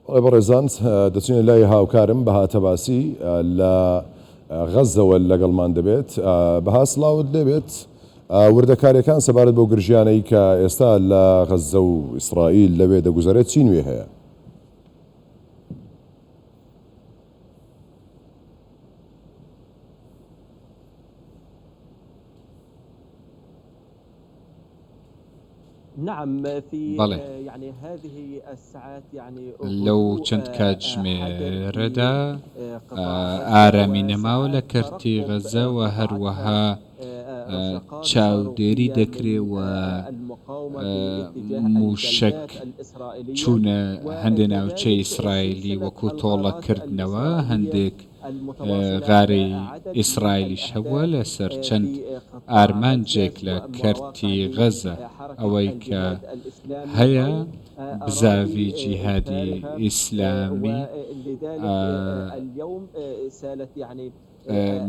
بەڕێزان دەچینە لای هاوکارم بە هاتەباسی لە غەزەوە لەگەڵمان دەبێت بەها سڵاوت لێبێت وردەکاریەکان سەبارەت بەو گرژیانەی کە ئێستا لە غەزە و ئیسرائیل لەوێ دەگوزارێت چی نوێ هەیە؟ بەڵێ لەو چەند کاتژمێرەدا ئارامی نەماوە لە کەرتی غەزە و هەروەها چاودێری دەکرێتەوە موشک چوونە هەندێک ناوچەی ئیسرائیلی وەکو تۆڵەکردنەوە هەندێک غارەی ئیسرائیلیش هەبووە لەسەر چەند ئارمانجێک لە کەرتی غەزە ئەوەی کە هەیە بزاوی جیهادی ئیسلامی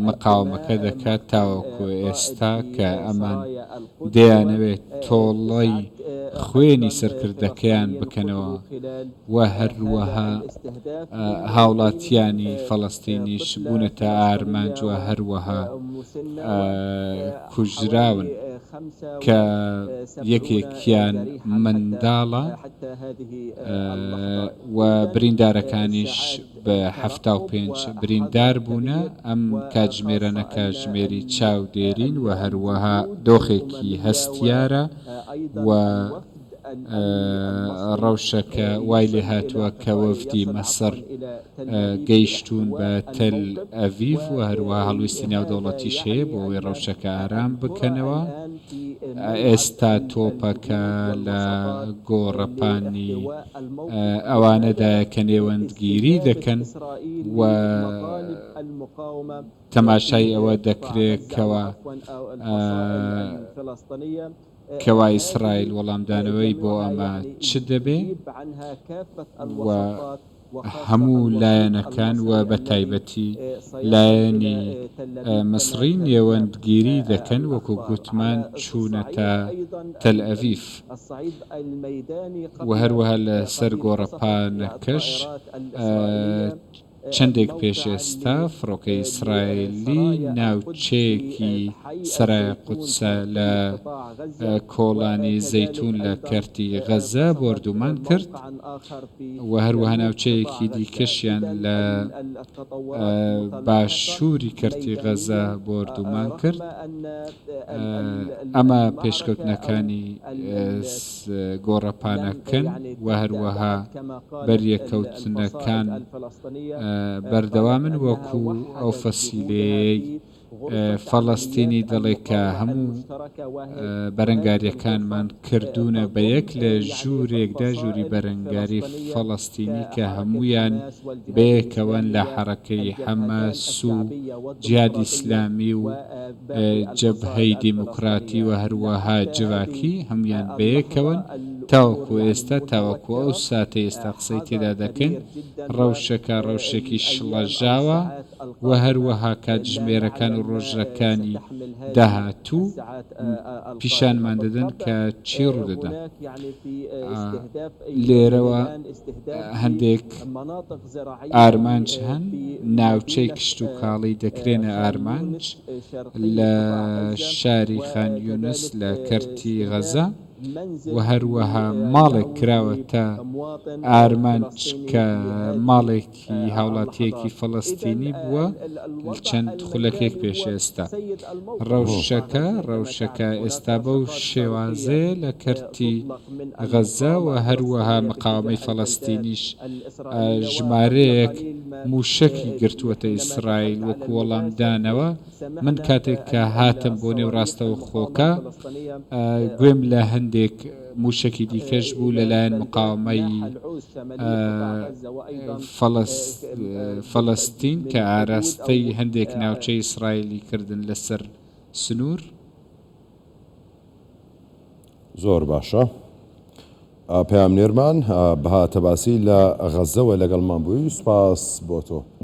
مقاومەکە دەکات تاوەکو ئێستا کە ئەمان دەیانەوێت تۆڵەی خوێنی سەرکردەکەیان بکەنەوە و هەروەها هاوڵاتیانی فەڵەستینیش بوونەتە ئارمانج و هەروەها کوژراون کە یەکێکیان منداڵە و بریندارەکانیش بە 75 بریندار بوونە ئەم کاتژمێرانە کاتژمێری چاودێرین و هەروەها دۆخێکی هەستیارە و ڕەوشەکە وای لێ هاتووە کە وەفدی مەسر گەیشتوون بە تەل ئەڤیڤ و هەروەها هەڵویستی ناودەوڵەتیش هەیە بۆ ئەوەی ڕەوشەکە ئارام بکەنەوە. ئێستا تۆپەکە لە گۆڕەپانی ئەوانەدایە کە نێوەندگیری دەکەن و تەماشای ئەوە دەکرێت کەوا ئیسرائیل وەڵامدانەوەی بۆ ئەمە چ دەبێ و هەموو لایەنەکان و بە تایبەتی لایەنی مەسری نێوەندگیری دەکەن وەکو گوتمان چوونەتە تەل ئەڤیڤ و هەروەها لە سەر گۆڕەپانەکەش چەندێک پێش ئێستا فڕۆکەی ئیسرائیلی ناوچەیەکی سەرای قودسە لە کۆڵانی زەیتون لە کەرتی غەزە بۆردومان کرد و هەروەها ناوچەیەکی دیکەشیان لە باشووری کەرتی غەزە بۆردومان کرد. ئەمە پێشکەوتنەکانی گۆڕەپانەکەن و هەروەها بەریەکەوتنەکان بەردەوامن وەکو ئەو فەسیلەیەی فەڵەستینی دەڵێ کە هەموو بەرەنگاریەکانمان کردوونە بە یەک لە ژوورێکدا ژووری بەرەنگاری فەڵەستینی کە هەمویان بەیەکەوەن لە حەرەکەی حەماس و جیهادی ئیسلامی و جەبهەی دیموکراتی و هەروەها جڤاکی هەمویان بەیەکەوەن تاوەکو ئێستا تاوەکو ئەو ساتە ئێستا قسەی تێدا دەکەن ڕەوشەکە ڕەوشێکی شڵەژاوە و هەروەها کاتژمێرەکان و ڕۆژەکانی داهاتوو پیشانمان دەدەن کە چی ڕوودەدا. لێرەوە هەندێک ئارمانج هەن ناوچەی کشت و کاڵی دەکرێنە ئارمانج لە شاری خان یونس لە کەرتی غەزە و هەروەها ماڵێک کراوەتە ئارمانج کە ماڵێکی هاوڵاتیەکی فەڵەستینی بووە چەند خولەکێک پێش ئێستا. ڕەوشەکە ئێستا بەو شێوازەیە لە کەرتی غەزە و هەروەها مقاومەی فەڵەستینیش ژمارەیەک موشەکی گرتووەتە ئیسرائیل وەکو وەڵامدانەوە. من کاتێک کە هاتم بۆ نێو ڕاستەوە خۆکە گوێم لە هەندێک موشکی دیکەش بوو لەلایەن مقاومەی فەڵەستین کە ئاراستەی هەندێک ناوچەی ئیسرائیلی کردن لەسەر سنوور. زۆر باشە. پەیامنێرمان بە هاتەباسی لە غەزەوە لەگەڵمان بووی. سوپاس بۆ تۆ.